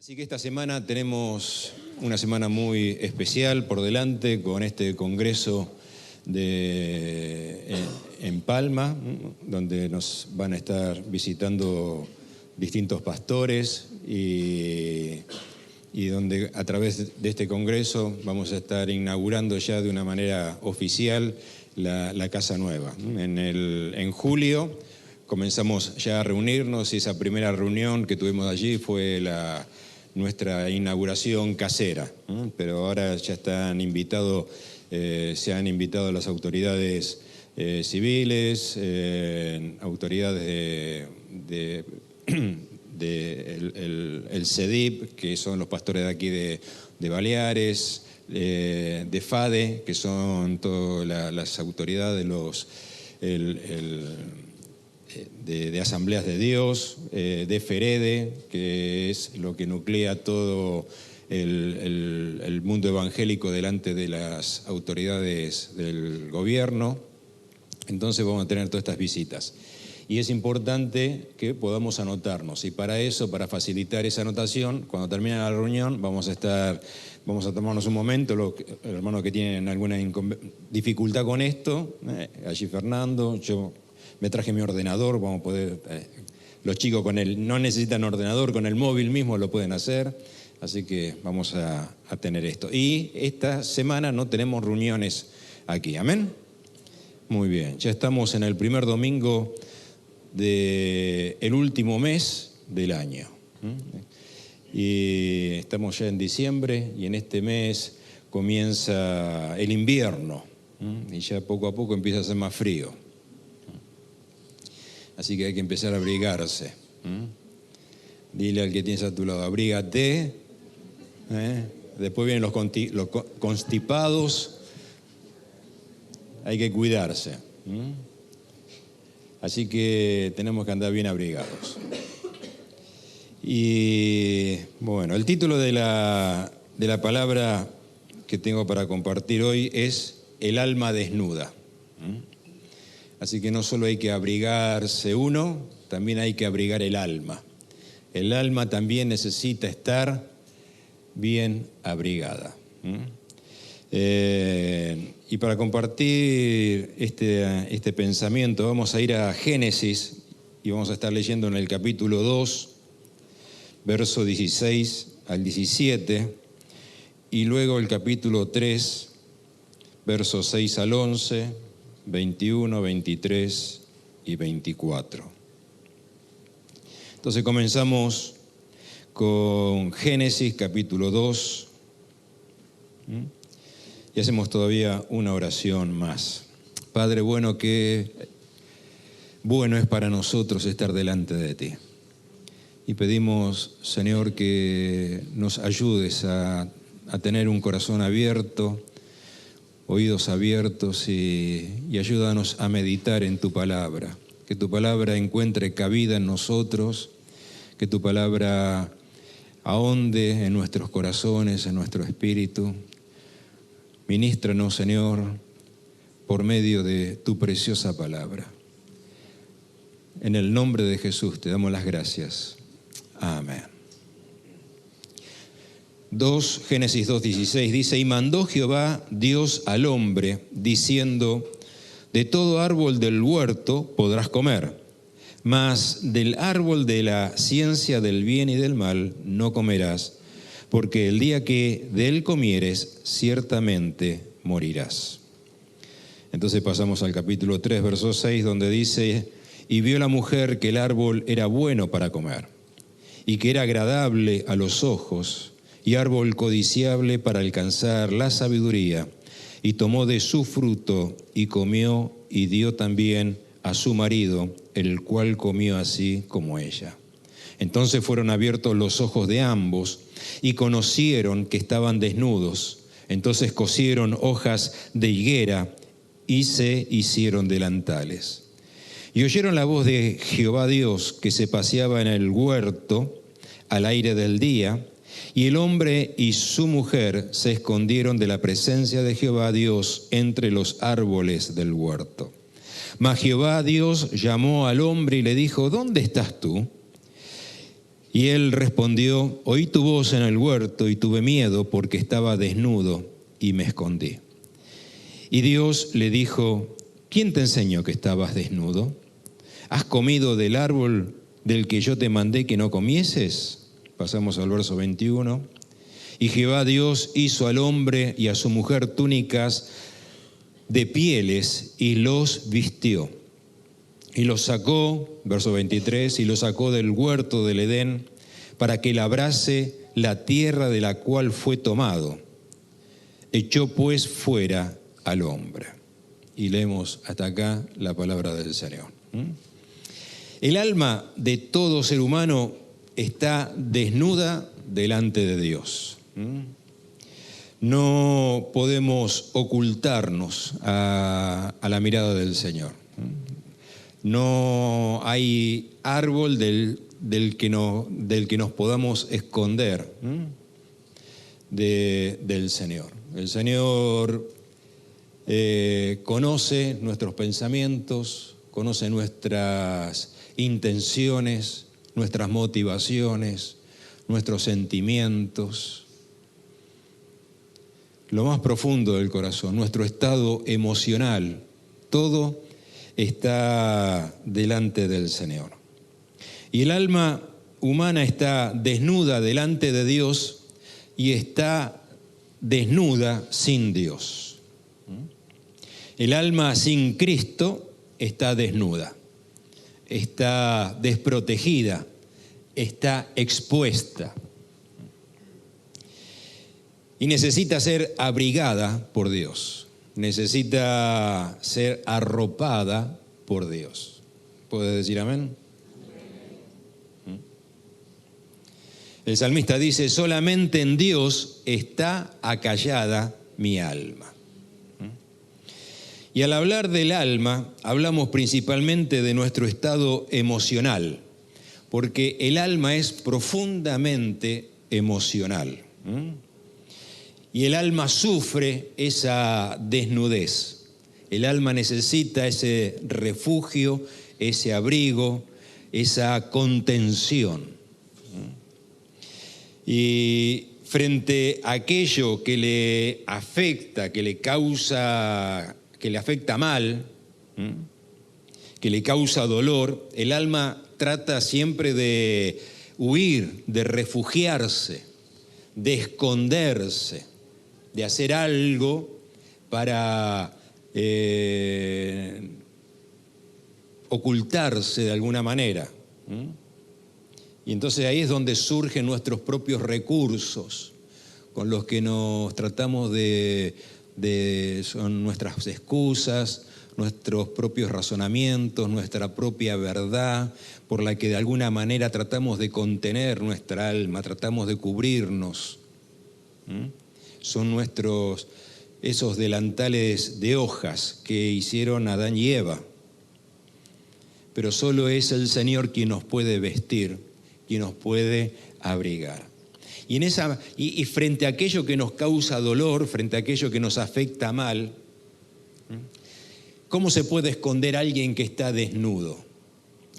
Así que esta semana tenemos una semana muy especial por delante con este congreso en Palma, donde nos van a estar visitando distintos pastores y donde a través de este congreso vamos a estar inaugurando ya de una manera oficial la Casa Nueva. En julio comenzamos ya a reunirnos y esa primera reunión que tuvimos allí fue nuestra inauguración casera, pero ahora ya se han invitado las autoridades civiles, autoridades el CEDIP, que son los pastores de aquí de Baleares, de FADE, que son todas las autoridades de Asambleas de Dios, de FEREDE, que es lo que nuclea todo el mundo evangélico delante de las autoridades del gobierno. Entonces vamos a tener todas estas visitas. Y es importante que podamos anotarnos. Y para eso, para facilitar esa anotación, cuando termine la reunión, vamos a tomarnos un momento. Los hermanos que tienen alguna dificultad con esto, allí Fernando, yo me traje mi ordenador, vamos a poder, los chicos no necesitan ordenador, con el móvil mismo lo pueden hacer, así que vamos a tener esto. Y esta semana no tenemos reuniones aquí, ¿amén? Muy bien, ya estamos en el primer domingo del último mes del año. Y estamos ya en diciembre y en este mes comienza el invierno y ya poco a poco empieza a hacer más frío. Así que hay que empezar a abrigarse. Dile al que tienes a tu lado, abrígate. Después vienen los constipados. Hay que cuidarse. Así que tenemos que andar bien abrigados. Y bueno, el título de la palabra que tengo para compartir hoy es El alma desnuda. Así que no solo hay que abrigarse uno, también hay que abrigar el alma. El alma también necesita estar bien abrigada. Y para compartir este pensamiento vamos a ir a Génesis y vamos a estar leyendo en el capítulo 2, verso 16 al 17, y luego el capítulo 3, versos 6 al 11, 21, 23 y 24. Entonces comenzamos con Génesis capítulo 2 y hacemos todavía una oración más. Padre bueno, qué bueno es para nosotros estar delante de ti. Y pedimos, Señor, que nos ayudes a tener un corazón abierto, oídos abiertos y ayúdanos a meditar en tu palabra. Que tu palabra encuentre cabida en nosotros, que tu palabra ahonde en nuestros corazones, en nuestro espíritu. Ministranos, Señor, por medio de tu preciosa palabra. En el nombre de Jesús te damos las gracias. Amén. Génesis 2:16 dice: y mandó Jehová Dios al hombre, diciendo: de todo árbol del huerto podrás comer, mas del árbol de la ciencia del bien y del mal no comerás, porque el día que de él comieres, ciertamente morirás. Entonces pasamos al capítulo 3, verso 6, donde dice: y vio la mujer que el árbol era bueno para comer, y que era agradable a los ojos, y árbol codiciable para alcanzar la sabiduría, y tomó de su fruto, y comió, y dio también a su marido, el cual comió así como ella. Entonces fueron abiertos los ojos de ambos, y conocieron que estaban desnudos. Entonces cosieron hojas de higuera, y se hicieron delantales. Y oyeron la voz de Jehová Dios, que se paseaba en el huerto al aire del día, y el hombre y su mujer se escondieron de la presencia de Jehová Dios entre los árboles del huerto. Mas Jehová Dios llamó al hombre y le dijo: ¿dónde estás tú? Y él respondió: oí tu voz en el huerto y tuve miedo porque estaba desnudo y me escondí. Y Dios le dijo: ¿quién te enseñó que estabas desnudo? ¿Has comido del árbol del que yo te mandé que no comieses? Pasamos al verso 21. Y Jehová Dios hizo al hombre y a su mujer túnicas de pieles y los vistió. Y los sacó, verso 23, y los sacó del huerto del Edén para que labrase la tierra de la cual fue tomado. Echó pues fuera al hombre. Y leemos hasta acá la palabra del Señor. El alma de todo ser humano está desnuda delante de Dios. No podemos ocultarnos a la mirada del Señor. No hay árbol del que nos podamos esconder del Señor. El Señor conoce nuestros pensamientos, conoce nuestras intenciones, nuestras motivaciones, nuestros sentimientos, lo más profundo del corazón, nuestro estado emocional, todo está delante del Señor. Y el alma humana está desnuda delante de Dios y está desnuda sin Dios. El alma sin Cristo está desnuda, está desprotegida, está expuesta. Y necesita ser abrigada por Dios, necesita ser arropada por Dios. ¿Puede decir amén? El salmista dice: solamente en Dios está acallada mi alma. Y al hablar del alma, hablamos principalmente de nuestro estado emocional, porque el alma es profundamente emocional. Y el alma sufre esa desnudez. El alma necesita ese refugio, ese abrigo, esa contención. Y frente a aquello que le afecta, que le afecta mal, que le causa dolor, el alma trata siempre de huir, de refugiarse, de esconderse, de hacer algo para ocultarse de alguna manera. Y entonces ahí es donde surgen nuestros propios recursos, con los que nos tratamos son nuestras excusas, nuestros propios razonamientos, nuestra propia verdad, por la que de alguna manera tratamos de contener nuestra alma, tratamos de cubrirnos. Son esos delantales de hojas que hicieron Adán y Eva. Pero solo es el Señor quien nos puede vestir, quien nos puede abrigar. Y frente a aquello que nos causa dolor, frente a aquello que nos afecta mal, ¿cómo se puede esconder a alguien que está desnudo?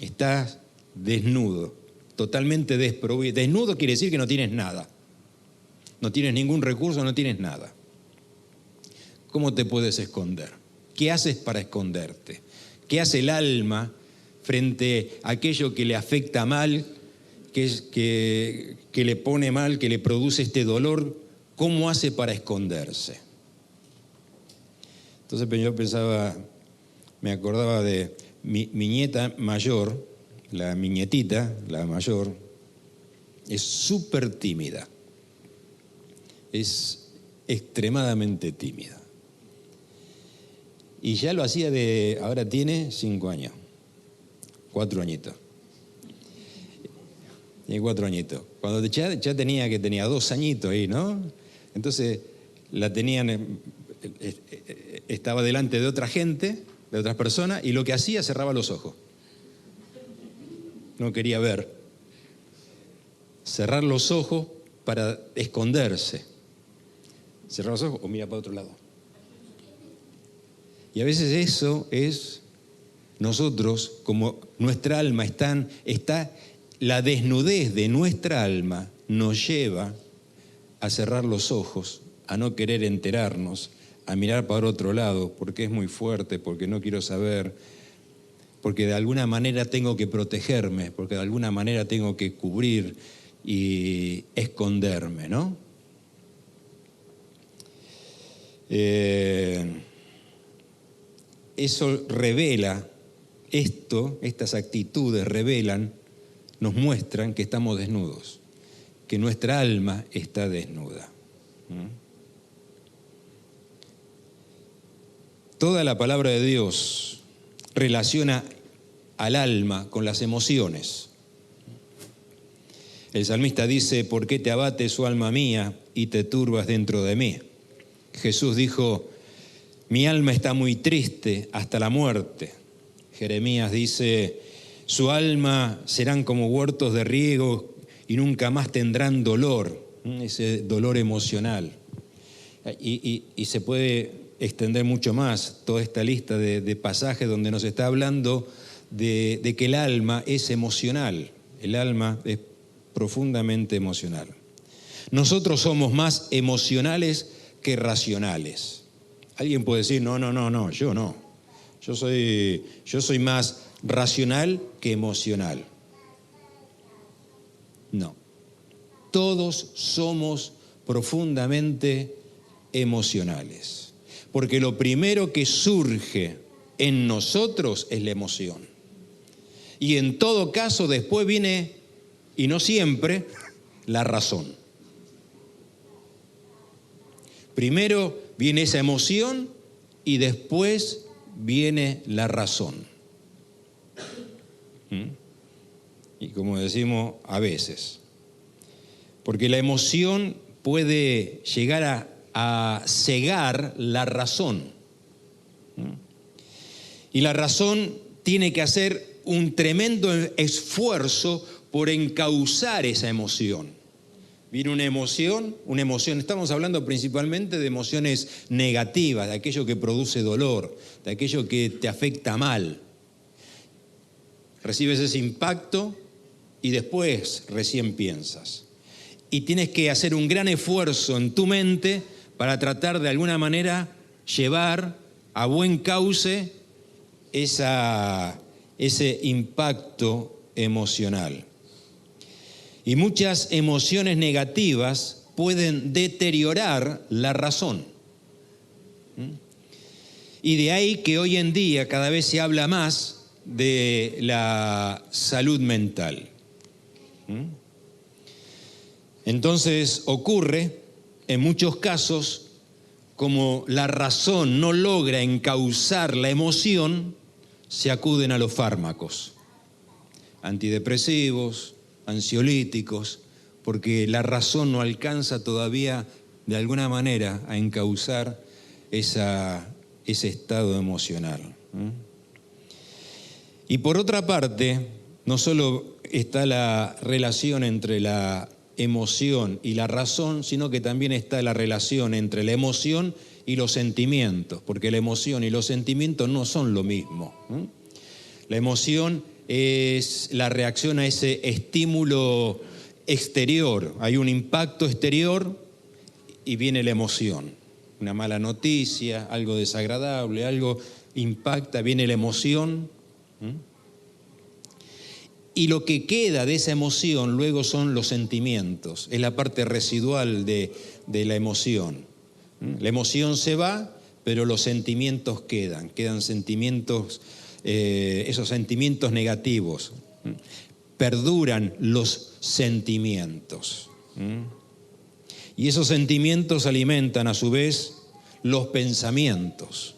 Estás desnudo, totalmente desprovisto. Desnudo quiere decir que no tienes nada. No tienes ningún recurso, no tienes nada. ¿Cómo te puedes esconder? ¿Qué haces para esconderte? ¿Qué hace el alma frente a aquello que le afecta mal, que le pone mal, que le produce este dolor? ¿Cómo hace para esconderse? Entonces yo me acordaba de mi nieta mayor, mi nietita, la mayor, es súper tímida. Es extremadamente tímida. Y ya lo hacía ahora tiene 5 años, 4 añitos. Tiene 4 añitos. Cuando ya tenía 2 añitos ahí, ¿no? Entonces estaba delante de otra gente, de otras personas, y lo que hacía, cerraba los ojos. No quería ver. Cerrar los ojos para esconderse. Cerrar los ojos o mira para otro lado. Y a veces eso es nosotros, como nuestra alma está la desnudez de nuestra alma nos lleva a cerrar los ojos, a no querer enterarnos, a mirar para otro lado, porque es muy fuerte, porque no quiero saber, porque de alguna manera tengo que protegerme, porque de alguna manera tengo que cubrir y esconderme, ¿no? Eso revela, estas actitudes revelan, nos muestran que estamos desnudos, que nuestra alma está desnuda. Toda la palabra de Dios relaciona al alma con las emociones. El salmista dice: ¿por qué te abates, oh alma mía, y te turbas dentro de mí? Jesús dijo: mi alma está muy triste hasta la muerte. Jeremías dice: su alma serán como huertos de riego y nunca más tendrán dolor, ese dolor emocional. Y se puede extender mucho más toda esta lista de pasajes donde nos está hablando de que el alma es emocional, el alma es profundamente emocional. Nosotros somos más emocionales que racionales. Alguien puede decir: no, yo no. Yo soy más racional que emocional. No. Todos somos profundamente emocionales. Porque lo primero que surge en nosotros es la emoción. Y en todo caso después viene, y no siempre, la razón. Primero viene esa emoción y después viene la razón. Y como decimos, a veces. Porque la emoción puede llegar a cegar la razón. Y la razón tiene que hacer un tremendo esfuerzo por encauzar esa emoción. Viene una emoción, estamos hablando principalmente de emociones negativas, de aquello que produce dolor, de aquello que te afecta mal. Recibes ese impacto y después recién piensas. Y tienes que hacer un gran esfuerzo en tu mente para tratar de alguna manera llevar a buen cauce ese impacto emocional. Y muchas emociones negativas pueden deteriorar la razón. Y de ahí que hoy en día cada vez se habla más de la salud mental. Entonces ocurre en muchos casos, como la razón no logra encauzar la emoción, se acuden a los fármacos, antidepresivos, ansiolíticos, porque la razón no alcanza todavía de alguna manera a encauzar ese estado emocional. Y por otra parte, no solo está la relación entre la emoción y la razón, sino que también está la relación entre la emoción y los sentimientos, porque la emoción y los sentimientos no son lo mismo. La emoción es la reacción a ese estímulo exterior. Hay un impacto exterior y viene la emoción. Una mala noticia, algo desagradable, algo impacta, viene la emoción. Y lo que queda de esa emoción luego son los sentimientos. Es la parte residual de la emoción. La emoción se va, pero los sentimientos quedan sentimientos, esos sentimientos negativos. Perduran los sentimientos. Y esos sentimientos alimentan a su vez los pensamientos.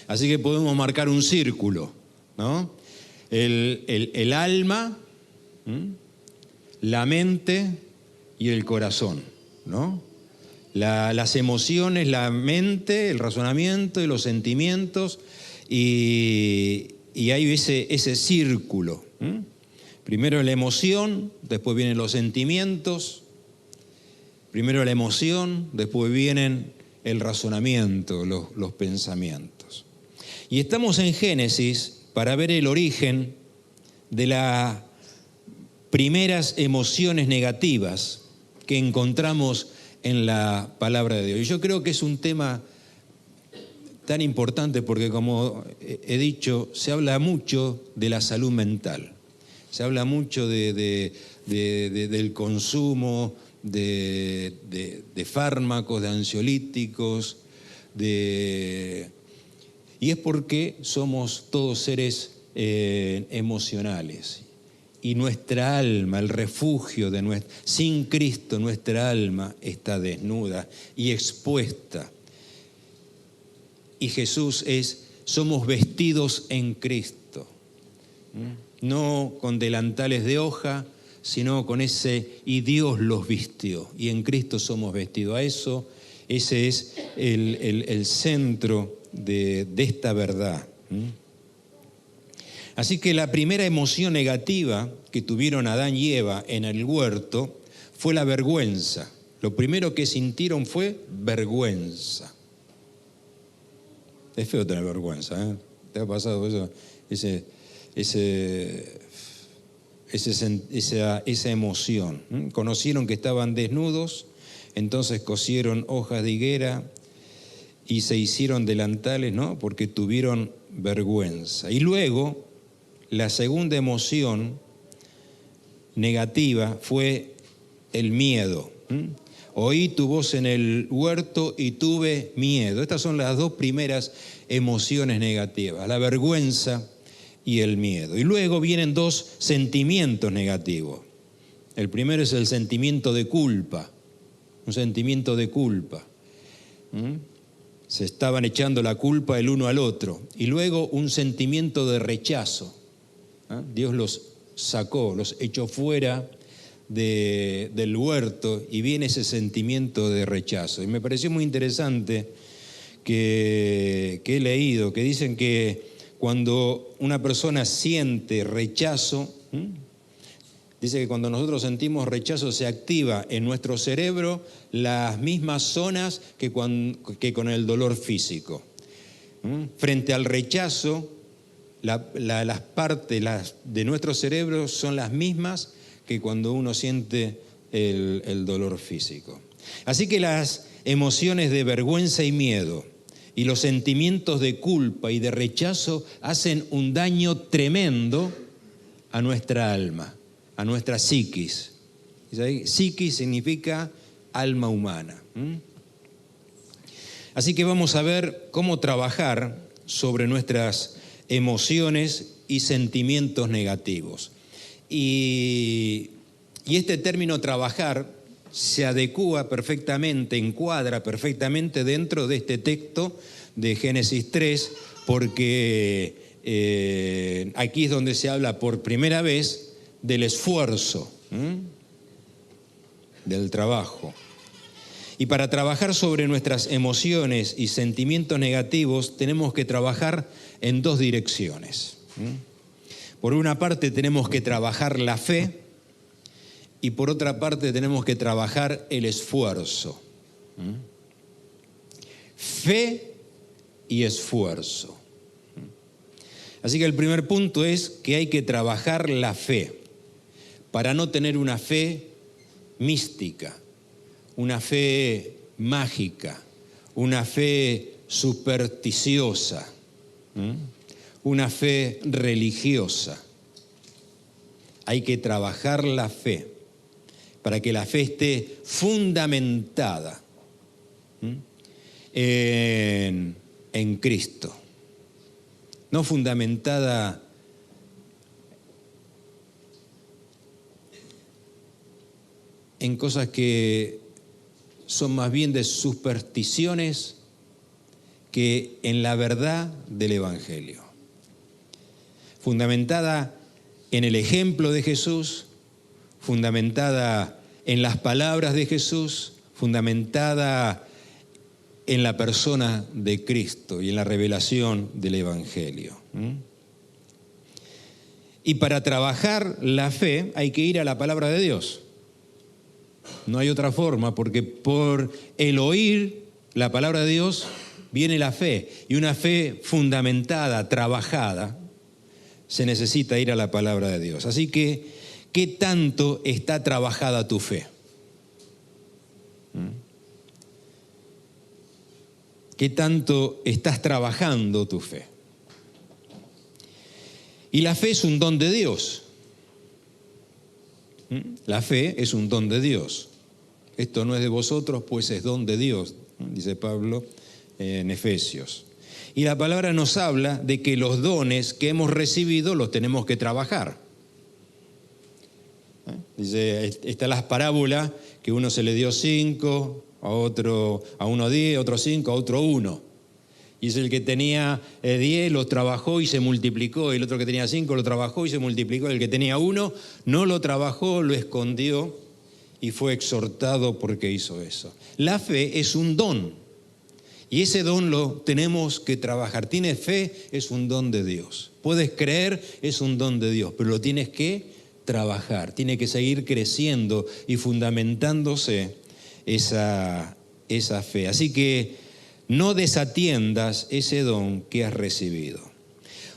Así que podemos marcar un círculo, ¿no? El alma, la mente y el corazón, ¿no? Las emociones, la mente, el razonamiento y los sentimientos, y hay ese círculo. Primero la emoción, después vienen los sentimientos, primero la emoción, después vienen el razonamiento, los pensamientos. Y estamos en Génesis para ver el origen de la primeras emociones negativas que encontramos en la palabra de Dios. Y yo creo que es un tema tan importante porque, como he dicho, se habla mucho de la salud mental. Se habla mucho del consumo de fármacos, de ansiolíticos, y es porque somos todos seres emocionales. Y nuestra alma, el refugio sin Cristo, nuestra alma está desnuda y expuesta. Y Jesús somos vestidos en Cristo. No con delantales de hoja, sino con y Dios los vistió. Y en Cristo somos vestidos. Ese es el centro de esta verdad. Así que la primera emoción negativa que tuvieron Adán y Eva en el huerto fue la vergüenza. Lo primero que sintieron fue vergüenza. Es feo tener vergüenza, ¿eh? ¿Te ha pasado eso? Esa emoción. Conocieron que estaban desnudos, entonces cosieron hojas de higuera y se hicieron delantales, ¿no? Porque tuvieron vergüenza. Y luego, la segunda emoción negativa fue el miedo. Oí tu voz en el huerto y tuve miedo. Estas son las dos primeras emociones negativas, la vergüenza y el miedo. Y luego vienen dos sentimientos negativos. El primero es el sentimiento de culpa, un sentimiento de culpa. Se estaban echando la culpa el uno al otro. Y luego un sentimiento de rechazo. Dios los sacó, los echó fuera del huerto y viene ese sentimiento de rechazo. Y me pareció muy interesante que he leído, que dicen que cuando una persona siente rechazo, dice que cuando nosotros sentimos rechazo se activa en nuestro cerebro las mismas zonas que con el dolor físico. Frente al rechazo, las partes de nuestro cerebro son las mismas que cuando uno siente el dolor físico. Así que las emociones de vergüenza y miedo y los sentimientos de culpa y de rechazo hacen un daño tremendo a nuestra alma, a nuestra psiquis. Psiquis significa alma humana. Así que vamos a ver cómo trabajar sobre nuestras emociones y sentimientos negativos. Y este término trabajar se adecúa perfectamente, encuadra perfectamente dentro de este texto de Génesis 3, porque aquí es donde se habla por primera vez del esfuerzo, del trabajo. Y para trabajar sobre nuestras emociones y sentimientos negativos tenemos que trabajar en dos direcciones. Por una parte tenemos que trabajar la fe y por otra parte tenemos que trabajar el esfuerzo. Fe y esfuerzo. Así que el primer punto es que hay que trabajar la fe para no tener una fe mística, una fe mágica, una fe supersticiosa, una fe religiosa. Hay que trabajar la fe para que la fe esté fundamentada en Cristo, no fundamentada en cosas que son más bien de supersticiones que en la verdad del Evangelio. Fundamentada en el ejemplo de Jesús, fundamentada en las palabras de Jesús, fundamentada en la persona de Cristo y en la revelación del Evangelio. Y para trabajar la fe hay que ir a la palabra de Dios. No hay otra forma, porque por el oír la palabra de Dios viene la fe. Y una fe fundamentada, trabajada, se necesita ir a la palabra de Dios. Así que ¿qué tanto está trabajada tu fe? ¿Qué tanto estás trabajando tu fe? Y la fe es un don de Dios. La fe es un don de Dios. Esto no es de vosotros, pues es don de Dios, dice Pablo en Efesios. Y la palabra nos habla de que los dones que hemos recibido los tenemos que trabajar. Dice, están las parábolas que uno se le dio 5, a uno 10, a otro 5, a otro 1. Y es el que tenía 10 lo trabajó y se multiplicó, y el otro que tenía 5 lo trabajó y se multiplicó, el que tenía 1 no lo trabajó, lo escondió y fue exhortado porque hizo eso. La fe es un don y ese don lo tenemos que trabajar. Tienes fe, es un don de Dios. Puedes creer, es un don de Dios, pero lo tienes que trabajar, tiene que seguir creciendo y fundamentándose esa fe. Así que no desatiendas ese don que has recibido.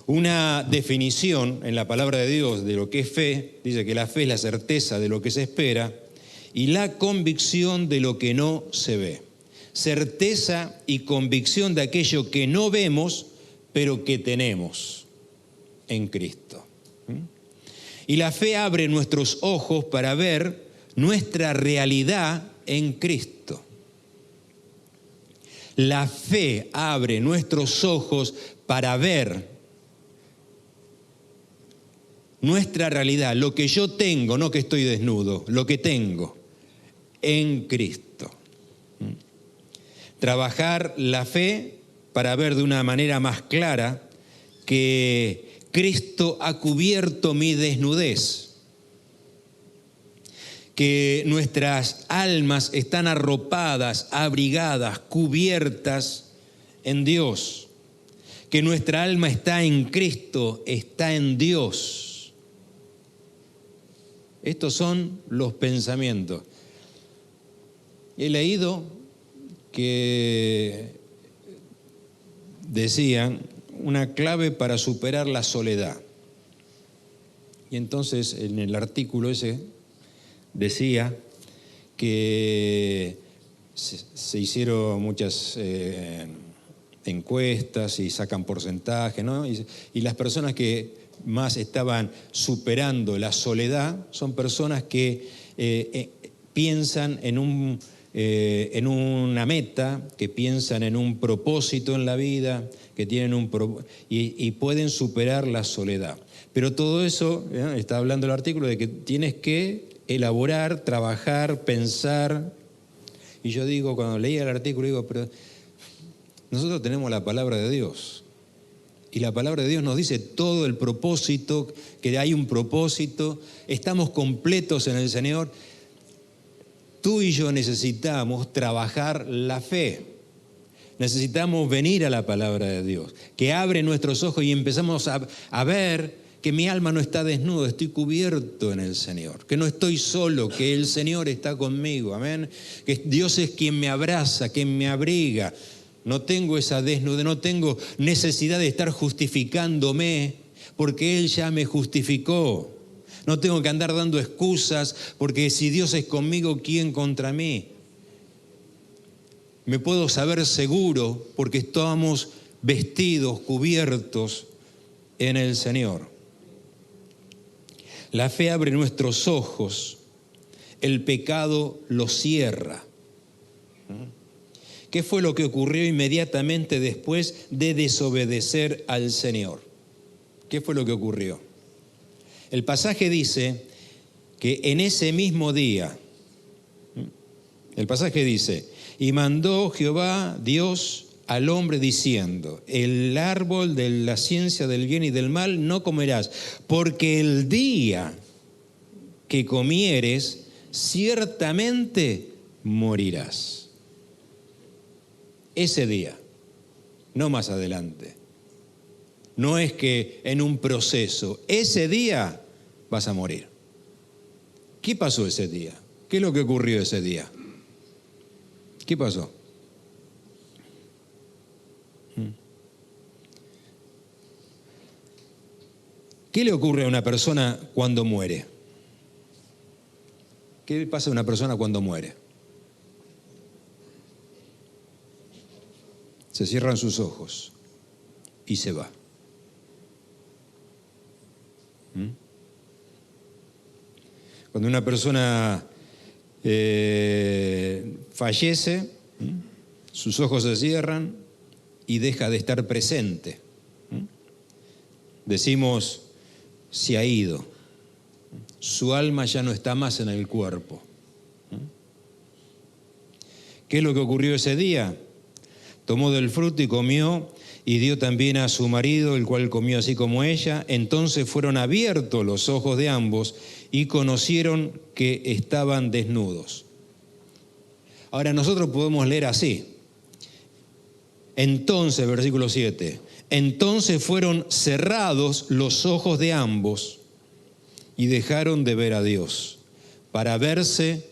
Una definición en la palabra de Dios de lo que es fe, dice que la fe es la certeza de lo que se espera y la convicción de lo que no se ve. Certeza y convicción de aquello que no vemos, pero que tenemos en Cristo. Y la fe abre nuestros ojos para ver nuestra realidad en Cristo. La fe abre nuestros ojos para ver nuestra realidad, lo que yo tengo, no que estoy desnudo, lo que tengo en Cristo. Trabajar la fe para ver de una manera más clara que Cristo ha cubierto mi desnudez, que nuestras almas están arropadas, abrigadas, cubiertas en Dios, que nuestra alma está en Cristo, está en Dios. Estos son los pensamientos. He leído que decían una clave para superar la soledad. Y entonces en el artículo ese decía que se hicieron muchas encuestas y sacan porcentajes, ¿no? Y las personas que más estaban superando la soledad son personas que piensan en una meta, que piensan en un propósito en la vida, que tienen y pueden superar la soledad. Pero todo eso, está hablando el artículo de que tienes que elaborar, trabajar, pensar. Y yo digo, cuando leía el artículo, digo, pero nosotros tenemos la palabra de Dios. Y la palabra de Dios nos dice todo el propósito, que hay un propósito, estamos completos en el Señor. Tú y yo necesitamos trabajar la fe. Necesitamos venir a la palabra de Dios, que abre nuestros ojos y empezamos a ver que mi alma no está desnuda, estoy cubierto en el Señor, que no estoy solo, que el Señor está conmigo, amén. Que Dios es quien me abraza, quien me abriga. No tengo esa desnudez, no tengo necesidad de estar justificándome, porque Él ya me justificó. No tengo que andar dando excusas, porque si Dios es conmigo, ¿quién contra mí? Me puedo saber seguro porque estamos vestidos, cubiertos en el Señor. La fe abre nuestros ojos, el pecado los cierra. ¿Qué fue lo que ocurrió inmediatamente después de desobedecer al Señor? ¿Qué fue lo que ocurrió? El pasaje dice que en ese mismo día, el pasaje dice, y mandó Jehová Dios al hombre diciendo, el árbol de la ciencia del bien y del mal no comerás, porque el día que comieres, ciertamente morirás. Ese día, no más adelante. No es que en un proceso, ese día vas a morir. ¿Qué pasó ese día? ¿Qué es lo que ocurrió ese día? ¿Qué pasó? ¿Qué le ocurre a una persona cuando muere? ¿Qué pasa a una persona cuando muere? Se cierran sus ojos y se va. Cuando una persona fallece, sus ojos se cierran y deja de estar presente. Decimos, se ha ido. Su alma ya no está más en el cuerpo. ¿Qué es lo que ocurrió ese día? Tomó del fruto y comió, y dio también a su marido, el cual comió así como ella. Entonces fueron abiertos los ojos de ambos y conocieron que estaban desnudos. Ahora nosotros podemos leer así. Entonces, versículo 7, entonces fueron cerrados los ojos de ambos y dejaron de ver a Dios para verse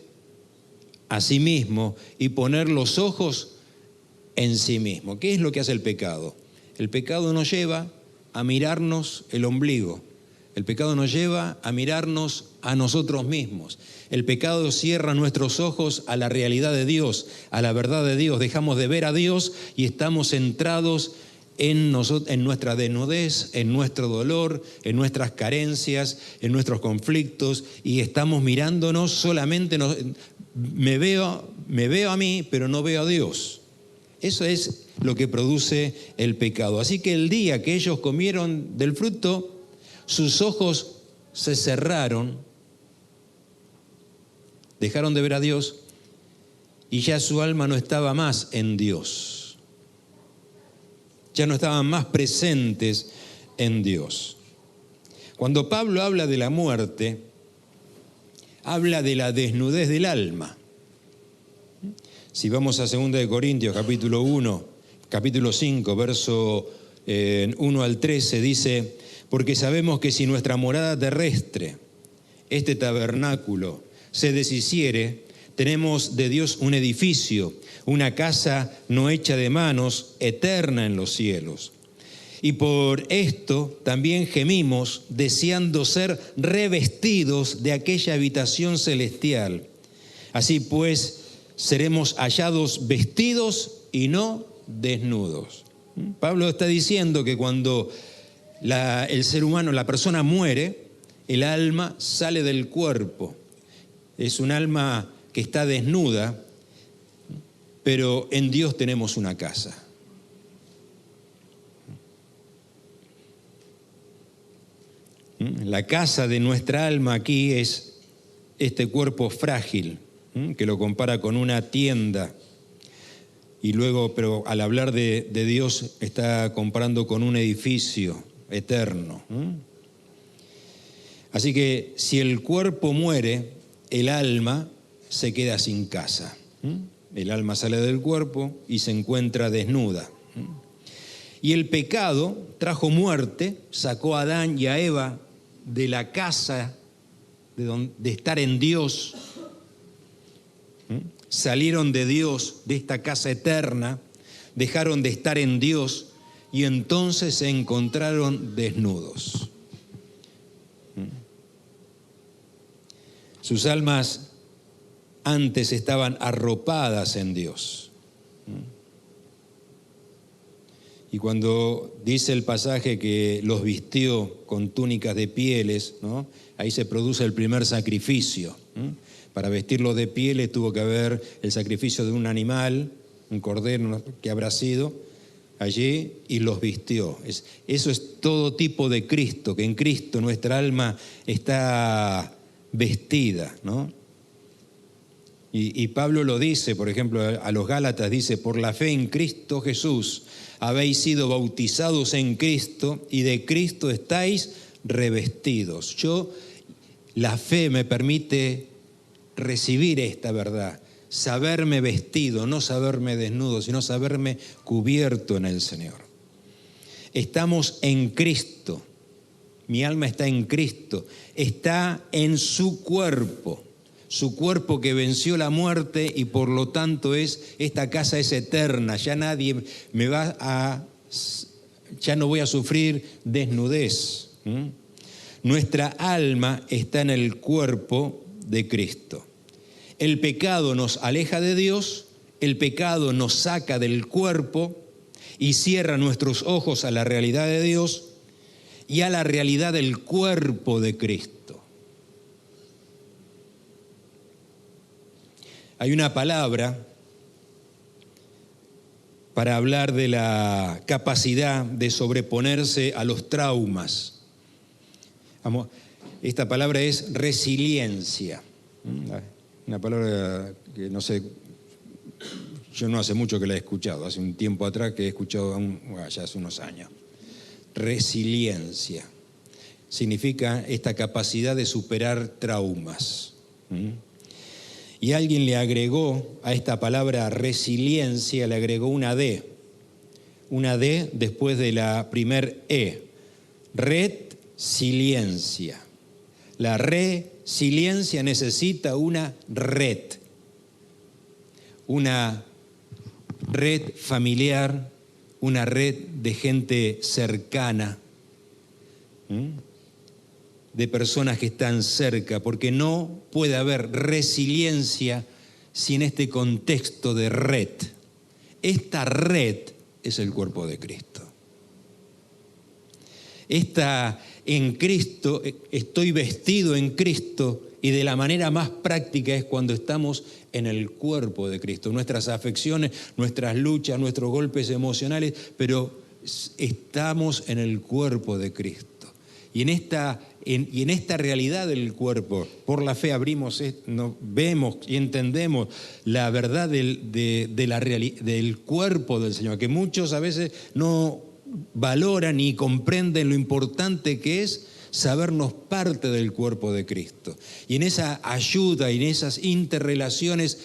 a sí mismo y poner los ojos en sí mismo. ¿Qué es lo que hace el pecado? El pecado nos lleva a mirarnos el ombligo. El pecado nos lleva a mirarnos a nosotros mismos. El pecado cierra nuestros ojos a la realidad de Dios, a la verdad de Dios. Dejamos de ver a Dios y estamos centrados en nuestra desnudez, en nuestro dolor, en nuestras carencias, en nuestros conflictos, y estamos mirándonos solamente, me veo a mí, pero no veo a Dios. Eso es lo que produce el pecado. Así que el día que ellos comieron del fruto, sus ojos se cerraron, dejaron de ver a Dios y ya su alma no estaba más en Dios. Ya no estaban más presentes en Dios. Cuando Pablo habla de la muerte, habla de la desnudez del alma. Si vamos a 2 Corintios, capítulo 1, capítulo 5, verso 1 al 13, dice: porque sabemos que si nuestra morada terrestre, este tabernáculo, se deshiciere, tenemos de Dios un edificio, una casa no hecha de manos, eterna en los cielos. Y por esto también gemimos, deseando ser revestidos de aquella habitación celestial. Así pues, seremos hallados vestidos y no desnudos. Pablo está diciendo que cuando el ser humano, la persona muere, el alma sale del cuerpo. Es un alma que está desnuda, pero en Dios tenemos una casa. La casa de nuestra alma aquí es este cuerpo frágil, que lo compara con una tienda. Y luego, pero al hablar de Dios, está comparando con un edificio eterno. Así que si el cuerpo muere, el alma se queda sin casa. El alma sale del cuerpo y se encuentra desnuda. Y el pecado trajo muerte, sacó a Adán y a Eva de la casa de estar en Dios. Salieron de Dios, de esta casa eterna, dejaron de estar en Dios y entonces se encontraron desnudos. Sus almas antes estaban arropadas en Dios. Y cuando dice el pasaje que los vistió con túnicas de pieles, ¿no? Ahí se produce el primer sacrificio. Para vestirlos de pieles tuvo que haber el sacrificio de un animal, un cordero que habrá sido allí, y los vistió. Eso es todo tipo de Cristo, que en Cristo nuestra alma está vestida, ¿no? Y Pablo lo dice, por ejemplo, a los Gálatas dice: por la fe en Cristo Jesús habéis sido bautizados en Cristo y de Cristo estáis revestidos. La fe me permite recibir esta verdad, saberme vestido, no saberme desnudo, sino saberme cubierto en el Señor. Estamos en Cristo, mi alma está en Cristo, está en su cuerpo que venció la muerte y por lo tanto esta casa es eterna, ya nadie ya no voy a sufrir desnudez. Nuestra alma está en el cuerpo de Cristo. El pecado nos aleja de Dios, el pecado nos saca del cuerpo y cierra nuestros ojos a la realidad de Dios y a la realidad del cuerpo de Cristo. Hay una palabra para hablar de la capacidad de sobreponerse a los traumas. Esta palabra es resiliencia. Una palabra que no sé, yo no hace mucho que la he escuchado, hace un tiempo atrás que he escuchado ya hace unos años. Resiliencia. Significa esta capacidad de superar traumas. Y alguien le agregó a esta palabra resiliencia, le agregó una D. Una D después de la primer E. Resiliencia. La resiliencia necesita una red. Una red familiar, una red de gente cercana, de personas que están cerca, porque no puede haber resiliencia sin este contexto de red. Esta red es el cuerpo de Cristo. En Cristo, estoy vestido en Cristo, y de la manera más práctica es cuando estamos en el cuerpo de Cristo. Nuestras afecciones, nuestras luchas, nuestros golpes emocionales, pero estamos en el cuerpo de Cristo. Y en esta realidad del cuerpo, por la fe vemos y entendemos la verdad del cuerpo del Señor, que muchos a veces no valoran ni comprenden lo importante que es sabernos parte del cuerpo de Cristo. Y en esa ayuda y en esas interrelaciones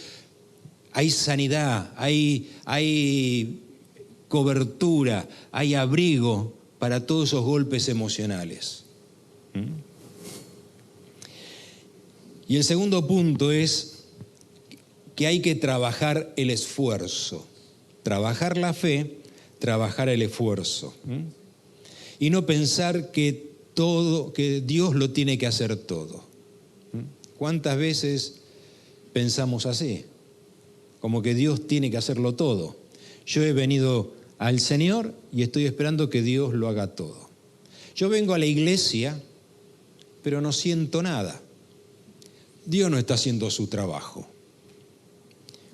hay sanidad, hay cobertura, hay abrigo para todos esos golpes emocionales. Y el segundo punto es que hay que trabajar el esfuerzo. Trabajar la fe, trabajar el esfuerzo. Y no pensar que Dios lo tiene que hacer todo. ¿Cuántas veces pensamos así? Como que Dios tiene que hacerlo todo. Yo he venido al Señor y estoy esperando que Dios lo haga todo. Yo vengo a la iglesia, pero no siento nada. Dios no está haciendo su trabajo.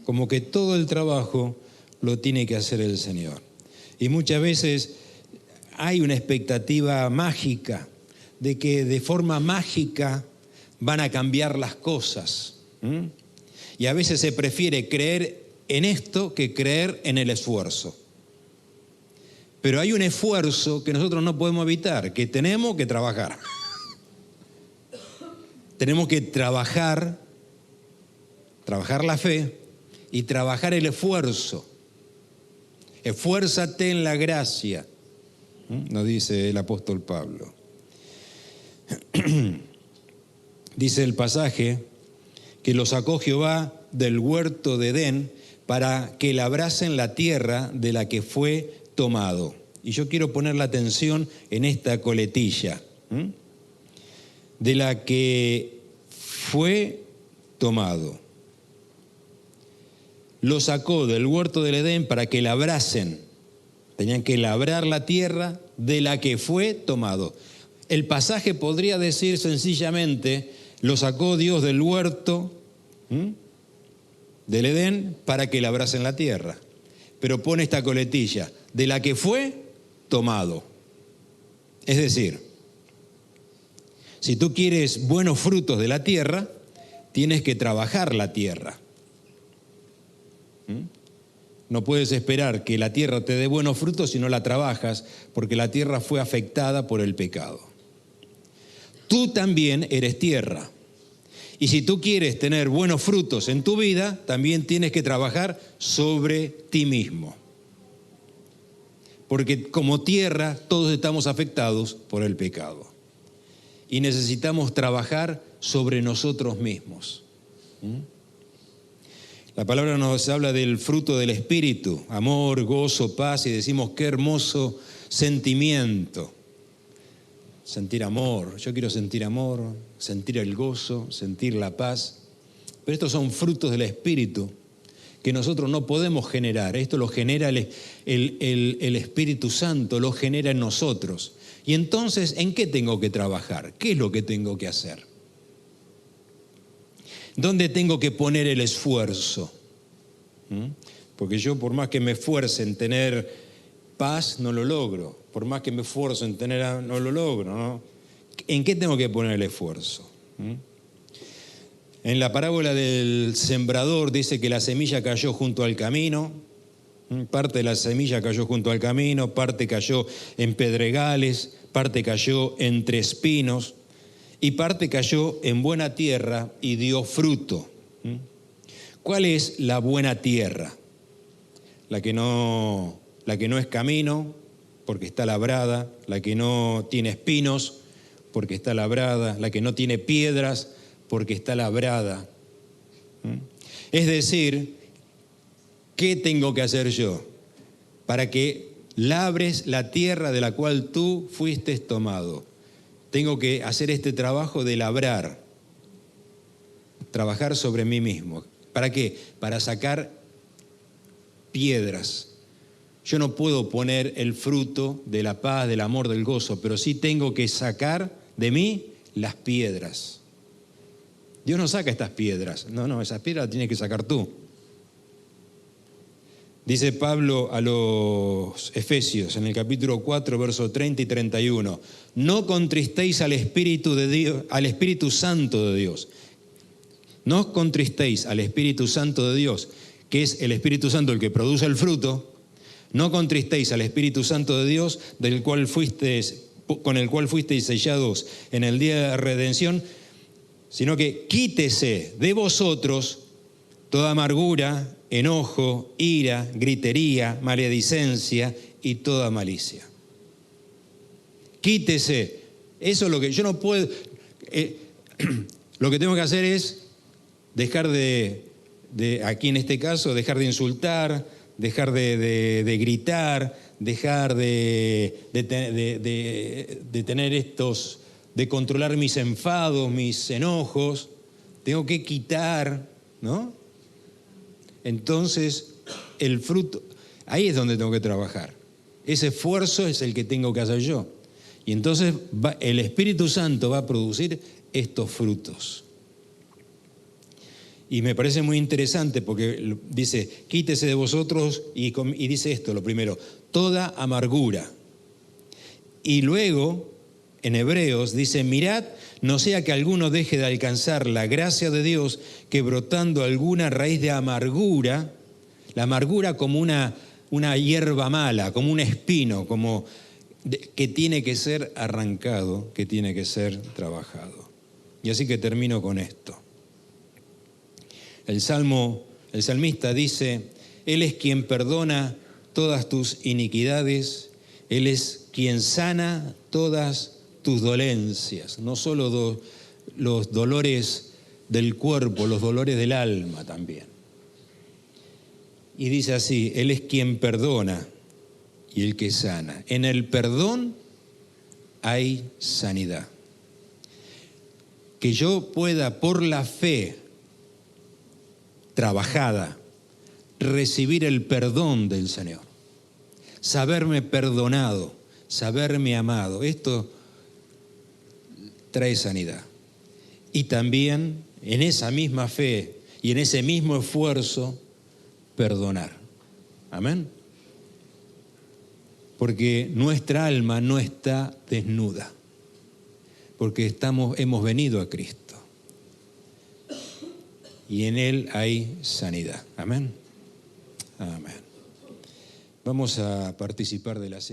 Como que todo el trabajo lo tiene que hacer el Señor. Y muchas veces hay una expectativa mágica de que de forma mágica van a cambiar las cosas. Y a veces se prefiere creer en esto que creer en el esfuerzo. Pero hay un esfuerzo que nosotros no podemos evitar, que tenemos que trabajar. Tenemos que trabajar la fe y trabajar el esfuerzo. Esfuérzate en la gracia, nos dice el apóstol Pablo. Dice el pasaje que lo sacó Jehová del huerto de Edén para que labrasen la tierra de la que fue tomado. Y yo quiero poner la atención en esta coletilla. De la que fue tomado. Lo sacó del huerto del Edén para que labrasen. Tenían que labrar la tierra de la que fue tomado. El pasaje podría decir sencillamente, lo sacó Dios del huerto del Edén para que labrasen la tierra. Pero pone esta coletilla, de la que fue tomado. Es decir, si tú quieres buenos frutos de la tierra, tienes que trabajar la tierra. No puedes esperar que la tierra te dé buenos frutos si no la trabajas, porque la tierra fue afectada por el pecado. Tú también eres tierra. Y si tú quieres tener buenos frutos en tu vida, también tienes que trabajar sobre ti mismo. Porque como tierra todos estamos afectados por el pecado. Y necesitamos trabajar sobre nosotros mismos. La palabra nos habla del fruto del Espíritu, amor, gozo, paz, y decimos qué hermoso sentimiento. Sentir amor, yo quiero sentir amor, sentir el gozo, sentir la paz. Pero estos son frutos del Espíritu que nosotros no podemos generar. Esto lo genera el Espíritu Santo, lo genera en nosotros. Y entonces, ¿en qué tengo que trabajar? ¿Qué es lo que tengo que hacer? ¿Dónde tengo que poner el esfuerzo? Porque yo, por más que me esfuerce en tener paz, no lo logro. Por más que me esfuerzo en tener, no lo logro, ¿no? ¿En qué tengo que poner el esfuerzo? En la parábola del sembrador dice que la semilla cayó junto al camino. Parte de la semilla cayó junto al camino, parte cayó en pedregales, parte cayó entre espinos y parte cayó en buena tierra y dio fruto. ¿Cuál es la buena tierra? La que no es camino, porque está labrada, la que no tiene espinos, porque está labrada, la que no tiene piedras, porque está labrada. Es decir, ¿qué tengo que hacer yo para que labres la tierra de la cual tú fuiste tomado? Tengo que hacer este trabajo de labrar, trabajar sobre mí mismo. ¿Para qué? Para sacar piedras. Yo no puedo poner el fruto de la paz, del amor, del gozo, pero sí tengo que sacar de mí las piedras. Dios no saca estas piedras. No, esas piedras las tienes que sacar tú. Dice Pablo a los Efesios en el capítulo 4, versos 30 y 31. No contristéis al Espíritu de Dios, al Espíritu Santo de Dios. No os contristéis al Espíritu Santo de Dios, que es el Espíritu Santo el que produce el fruto. No contristéis al Espíritu Santo de Dios, con el cual fuisteis sellados en el día de redención, sino que quítese de vosotros toda amargura, enojo, ira, gritería, maledicencia y toda malicia. Quítese. Eso es lo que yo no puedo. Lo que tengo que hacer es dejar aquí en este caso, dejar de insultar, dejar de gritar, dejar de tener de controlar mis enfados, mis enojos. Tengo que quitar, ¿no? Entonces, el fruto, ahí es donde tengo que trabajar. Ese esfuerzo es el que tengo que hacer yo. Y entonces el Espíritu Santo va a producir estos frutos. Y me parece muy interesante porque dice, quítese de vosotros, y dice esto, lo primero, toda amargura. Y luego, en Hebreos, dice, mirad, no sea que alguno deje de alcanzar la gracia de Dios, que brotando alguna raíz de amargura, la amargura como una hierba mala, como un espino, que tiene que ser arrancado, que tiene que ser trabajado. Y así que termino con esto. El salmista dice, Él es quien perdona todas tus iniquidades, Él es quien sana todas tus dolencias, no solo los dolores del cuerpo, los dolores del alma también. Y dice así, Él es quien perdona y el que sana. En el perdón hay sanidad. Que yo pueda, por la fe trabajada, recibir el perdón del Señor, saberme perdonado, saberme amado. Esto trae sanidad. Y también en esa misma fe y en ese mismo esfuerzo, perdonar. Amén. Porque nuestra alma no está desnuda, porque hemos venido a Cristo y en Él hay sanidad. Amén. Amén. Vamos a participar de la cena.